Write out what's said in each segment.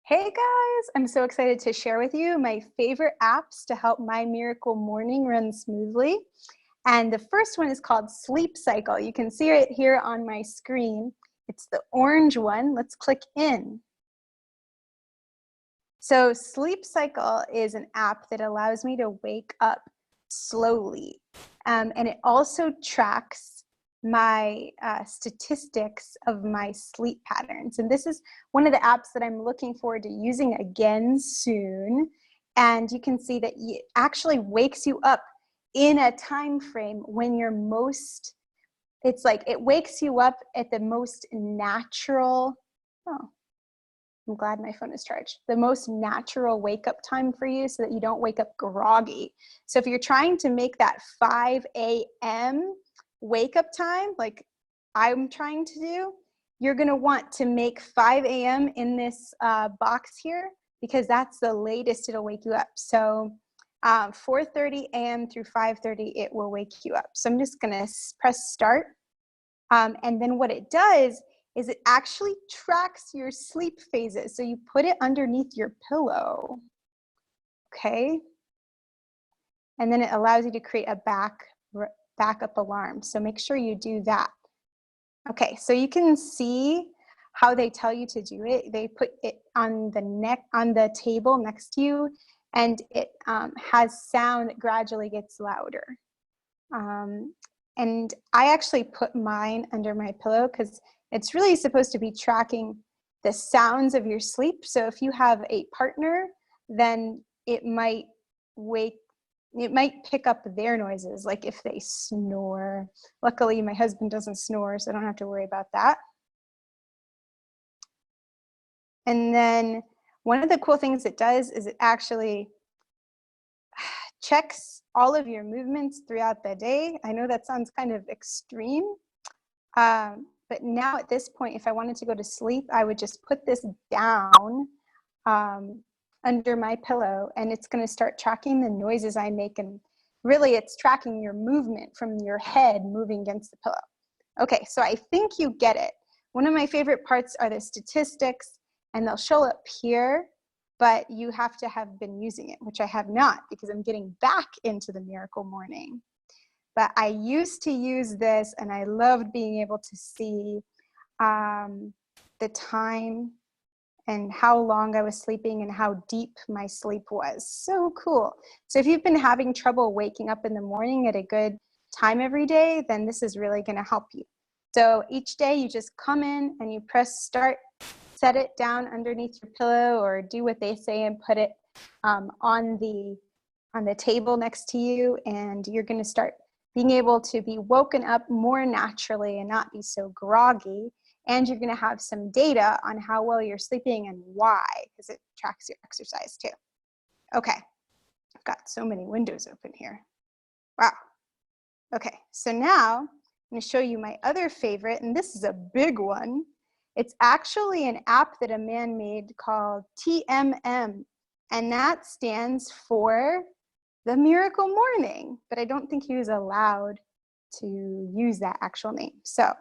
Hey guys, I'm so excited to share with you my favorite apps to help my miracle morning run smoothly. And the first one is called Sleep Cycle. You can see it here on my screen. It's the orange one. Let's click in. So Sleep Cycle is an app that allows me to wake up slowly. And it also tracks my statistics of my sleep patterns. And this is one of the apps that I'm looking forward to using again soon. And you can see that it actually wakes you up in a time frame when you're most, it's like it wakes you up at the most natural, oh, I'm glad my phone is charged, the most natural wake up time for you so that you don't wake up groggy. So if you're trying to make that 5 a.m. wake up time, like I'm trying to do, you're gonna want to make 5 a.m. in this box here, because that's the latest it'll wake you up. So 4:30 a.m. through 5:30, it will wake you up. So I'm just gonna press start. And then what it does is it actually tracks your sleep phases. So you put it underneath your pillow, okay? And then it allows you to create a backup alarm. So make sure you do that. Okay, so you can see how they tell you to do it. They put it on the table next to you, and it has sound that gradually gets louder. And I actually put mine under my pillow because it's really supposed to be tracking the sounds of your sleep. So if you have a partner, then it might pick up their noises, like if they snore. Luckily, my husband doesn't snore, so I don't have to worry about that. And then one of the cool things it does is it actually checks all of your movements throughout the day. I know that sounds kind of extreme, but now at this point, if I wanted to go to sleep, I would just put this down under my pillow, and it's going to start tracking the noises I make. And really, it's tracking your movement from your head moving against the pillow. Okay, so I think you get it. One of my favorite parts are the statistics, and they'll show up here, but you have to have been using it, which I have not, because I'm getting back into the miracle morning. But I used to use this, and I loved being able to see the time and how long I was sleeping and how deep my sleep was. So cool. So if you've been having trouble waking up in the morning at a good time every day, then this is really going to help you. So each day you just come in and you press start, set it down underneath your pillow, or do what they say and put it on the table next to you, and you're going to start being able to be woken up more naturally and not be so groggy. And you're going to have some data on how well you're sleeping and why, because it tracks your exercise too. Okay, I've got so many windows open here. Wow. Okay, so now I'm going to show you my other favorite, and this is a big one. It's actually an app that a man made called TMM, and that stands for the Miracle Morning, but I don't think he was allowed to use that actual name. So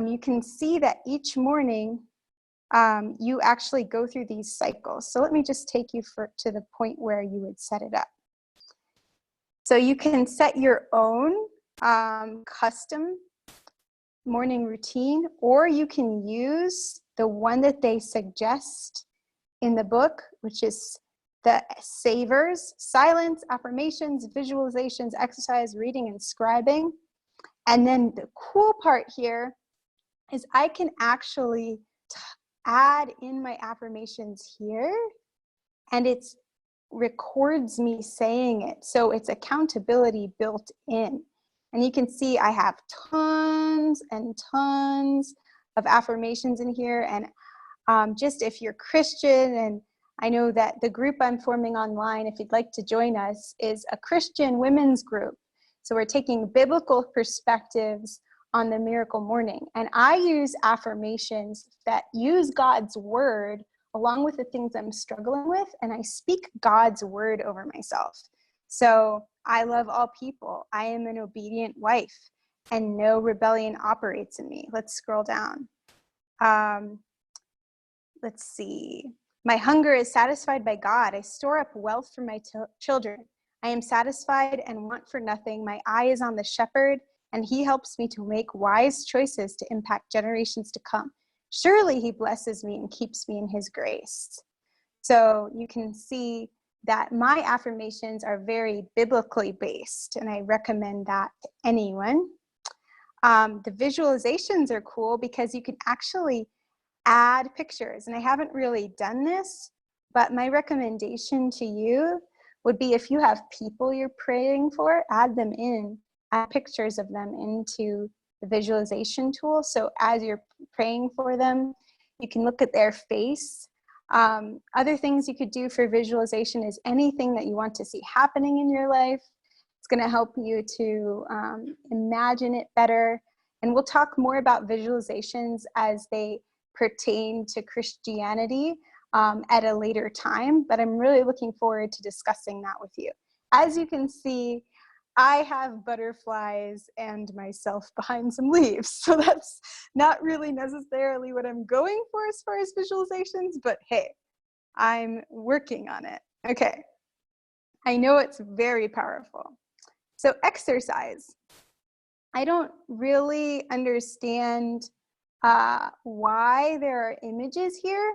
you can see that each morning you actually go through these cycles. So let me just take you to the point where you would set it up. So you can set your own custom morning routine, or you can use the one that they suggest in the book, which is the SAVERS: silence, affirmations, visualizations, exercise, reading, and scribing. And then the cool part here is I can actually add in my affirmations here, and it records me saying it. So it's accountability built in. And you can see I have tons and tons of affirmations in here. And just if you're Christian, and I know that the group I'm forming online, if you'd like to join us, is a Christian women's group. So we're taking biblical perspectives on the miracle morning. And I use affirmations that use God's word along with the things I'm struggling with, and I speak God's word over myself. So I love all people. I am an obedient wife, and no rebellion operates in me. Let's scroll down. Let's see. My hunger is satisfied by God. I store up wealth for my children. I am satisfied and want for nothing. My eye is on the shepherd, and he helps me to make wise choices to impact generations to come. Surely he blesses me and keeps me in his grace. So you can see that my affirmations are very biblically based, and I recommend that to anyone. The visualizations are cool because you can actually add pictures, and I haven't really done this, but my recommendation to you would be, if you have people you're praying for, add them in, add pictures of them into the visualization tool. So as you're praying for them, you can look at their face. Other things you could do for visualization is anything that you want to see happening in your life. It's going to help you to imagine it better. And we'll talk more about visualizations as they pertain to Christianity at a later time, but I'm really looking forward to discussing that with you. As you can see, I have butterflies and myself behind some leaves, so that's not really necessarily what I'm going for as far as visualizations, but hey, I'm working on it. Okay, I know it's very powerful. So exercise. I don't really understand why there are images here,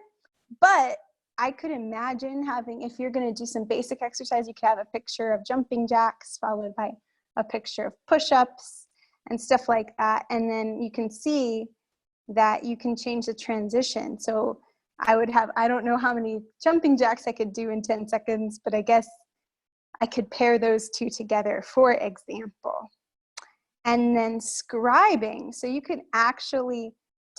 but I could imagine having, if you're going to do some basic exercise, you could have a picture of jumping jacks followed by a picture of push-ups and stuff like that. And then you can see that you can change the transition. So I would have, I don't know how many jumping jacks I could do in 10 seconds, but I guess I could pair those two together, for example. And then scribing. So you could actually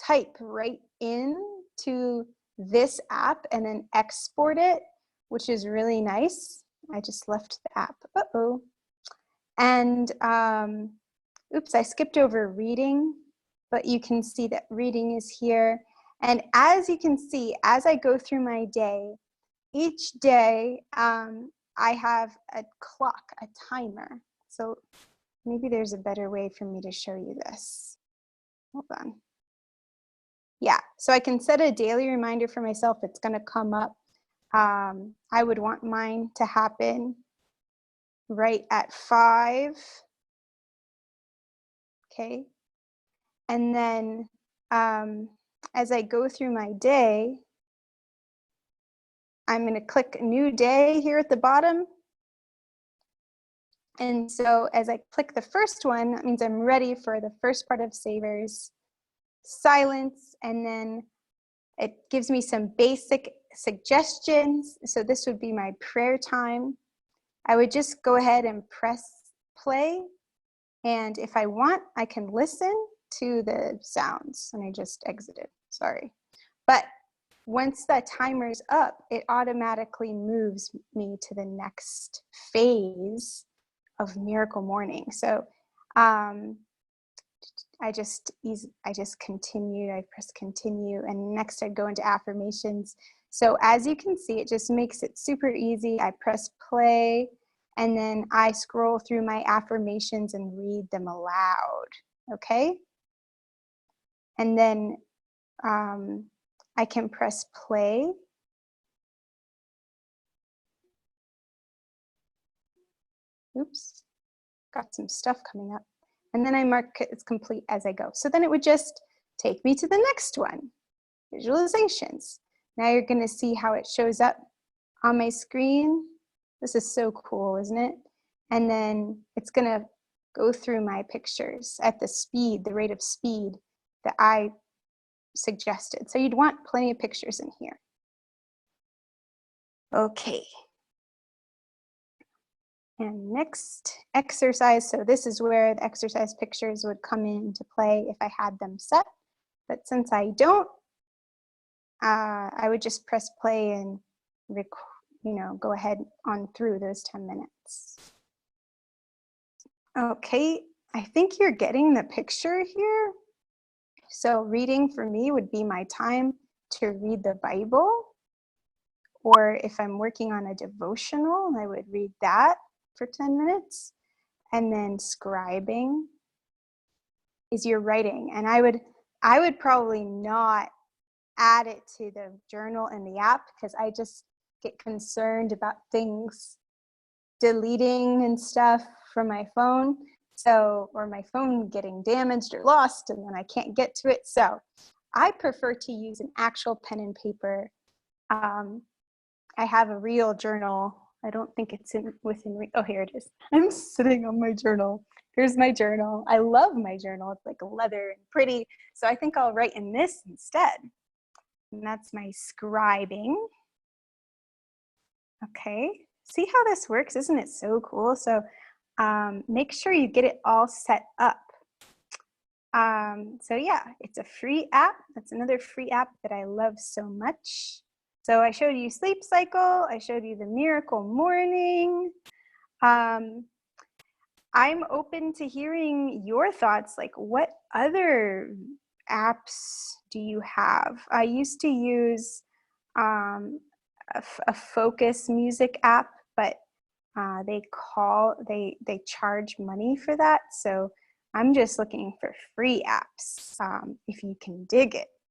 type right into this app and then export it, which is really nice. I just left the app. Uh-oh. And oops, I skipped over reading, but you can see that reading is here. And as you can see, as I go through my day, each day I have a clock, a timer. So maybe there's a better way for me to show you this. Hold on. Yeah, so I can set a daily reminder for myself. It's going to come up. I would want mine to happen right at 5. Okay. And then as I go through my day, I'm going to click new day here at the bottom. And so as I click the first one, that means I'm ready for the first part of Savers. Silence, and then it gives me some basic suggestions. So this would be my prayer time. I would just go ahead and press play, and if I want, I can listen to the sounds. And I just exited, sorry. But once that timer's up, it automatically moves me to the next phase of Miracle Morning. So I just continued, I press continue, and next I'd go into affirmations. So as you can see, it just makes it super easy. I press play, and then I scroll through my affirmations and read them aloud, okay? And then I can press play. Oops, got some stuff coming up. And then I mark it as complete as I go. So then it would just take me to the next one, visualizations. Now you're gonna see how it shows up on my screen. This is so cool, isn't it? And then it's gonna go through my pictures at the speed, the rate of speed that I suggested. So you'd want plenty of pictures in here. Okay. And next, exercise. So this is where the exercise pictures would come into play if I had them set. But since I don't, I would just press play and go ahead on through those 10 minutes. Okay, I think you're getting the picture here. So reading for me would be my time to read the Bible. Or if I'm working on a devotional, I would read that for 10 minutes. And then scribing is your writing. And I would probably not add it to the journal in the app because I just get concerned about things deleting and stuff from my phone. So, or my phone getting damaged or lost and then I can't get to it. So I prefer to use an actual pen and paper. I have a real journal. I don't think it's oh, here it is. I'm sitting on my journal. Here's my journal. I love my journal. It's like leather and pretty. So I think I'll write in this instead. And that's my scribing. Okay, see how this works? Isn't it so cool? So make sure you get it all set up. So yeah, it's a free app. That's another free app that I love so much. So I showed you sleep cycle. I showed you the miracle morning. I'm open to hearing your thoughts. Like, what other apps do you have? I used to use a focus music app, but they charge money for that. So I'm just looking for free apps if you can dig it.